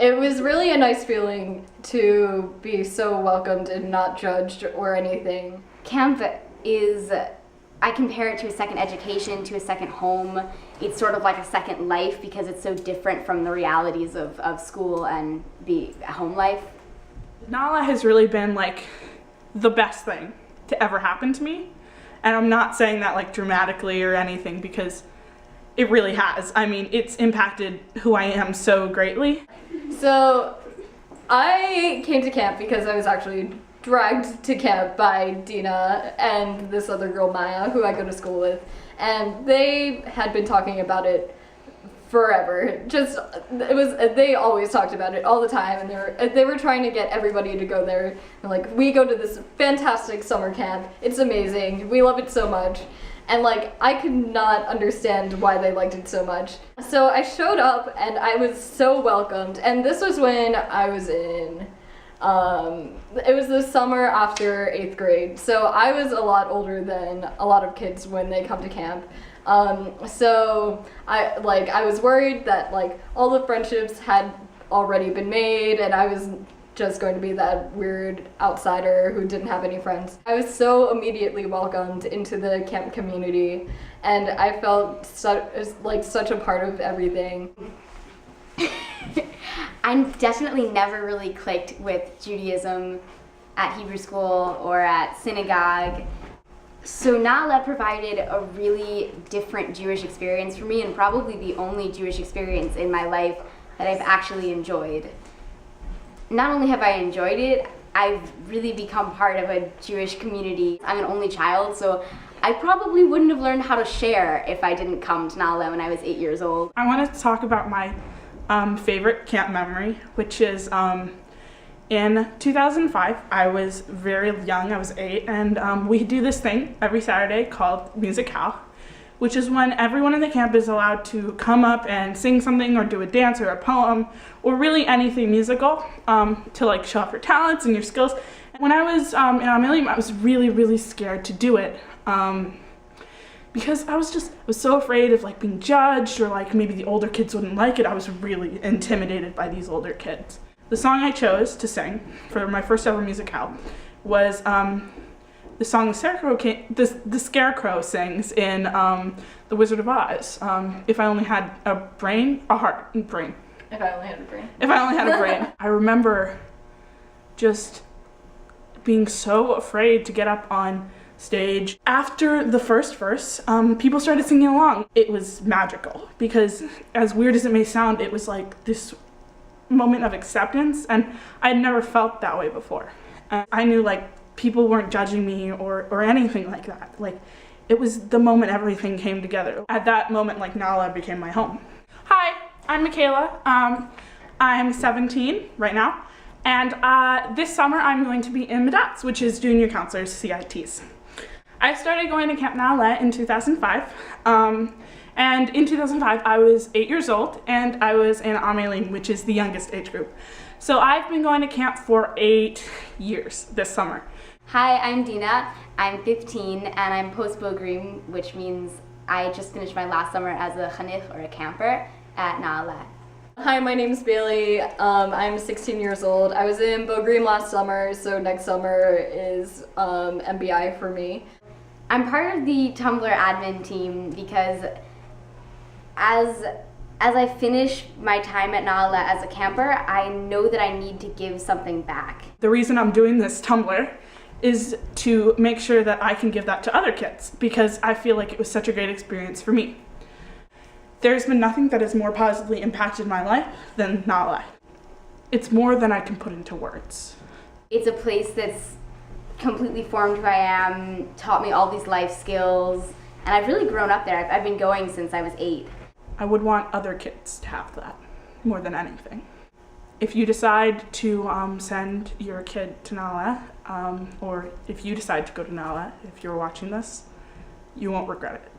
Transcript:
It was really a nice feeling to be so welcomed and not judged or anything. Camp is, I compare it to a second education, to a second home. It's sort of like a second life because it's so different from the realities of school and the home life. NALA has really been like the best thing to ever happen to me. And I'm not saying that like dramatically or anything because it really has. I mean, it's impacted who I am so greatly. So I came to camp because I was actually dragged to camp by Dina and this other girl, Maya, who I go to school with. And they had been talking about it forever. They always talked about it all the time, and they were trying to get everybody to go there. And like, we go to this fantastic summer camp. It's amazing. We love it so much. And like, I could not understand why they liked it so much. So I showed up and I was so welcomed. And this was when I was in, it was the summer after 8th grade. So I was a lot older than a lot of kids when they come to camp. So I was worried that like all the friendships had already been made and I was just going to be that weird outsider who didn't have any friends. I was so immediately welcomed into the camp community and I felt such a part of everything. I definitely never really clicked with Judaism at Hebrew school or at synagogue. So NALA provided a really different Jewish experience for me and probably the only Jewish experience in my life that I've actually enjoyed. Not only have I enjoyed it, I've really become part of a Jewish community. I'm an only child, so I probably wouldn't have learned how to share if I didn't come to NALA when I was 8 years old. I want to talk about my favorite camp memory, which is in 2005. I was very young, I was 8, and we do this thing every Saturday called Musicale, which is when everyone in the camp is allowed to come up and sing something or do a dance or a poem or really anything musical to like show off your talents and your skills. When I was in Amelium, I was really scared to do it because I was so afraid of like being judged or like maybe the older kids wouldn't like it. I was really intimidated by these older kids. The song I chose to sing for my first ever musicale was the song the Scarecrow sings in The Wizard of Oz. If I only had a brain. If I only had a brain. If I only had a brain. I remember just being so afraid to get up on stage. After the first verse, people started singing along. It was magical because, as weird as it may sound, it was like this moment of acceptance, and I had never felt that way before. I knew like people weren't judging me or anything like that. Like, it was the moment everything came together. At that moment, like, NALA became my home. Hi, I'm Michaela. I'm 17 right now, and this summer I'm going to be in Medats, which is Junior Counselors, CITs. I started going to Camp NALA in 2005, and in 2005 I was 8 years old, and I was in Amelim, which is the youngest age group. So I've been going to camp for 8 years this summer. Hi, I'm Dina. I'm 15 and I'm post-Bogrim, which means I just finished my last summer as a chanich or a camper at NALA. Hi, my name's Bailey. I'm 16 years old. I was in Bogrim last summer, so next summer is MBI for me. I'm part of the Tumblr admin team because as I finish my time at NALA as a camper, I know that I need to give something back. The reason I'm doing this Tumblr is to make sure that I can give that to other kids because I feel like it was such a great experience for me. There's been nothing that has more positively impacted my life than NALA. It's more than I can put into words. It's a place that's completely formed who I am, taught me all these life skills, and I've really grown up there. I've been going since I was 8. I would want other kids to have that more than anything. If you decide to send your kid to NALA, or if you decide to go to NALA, if you're watching this, you won't regret it.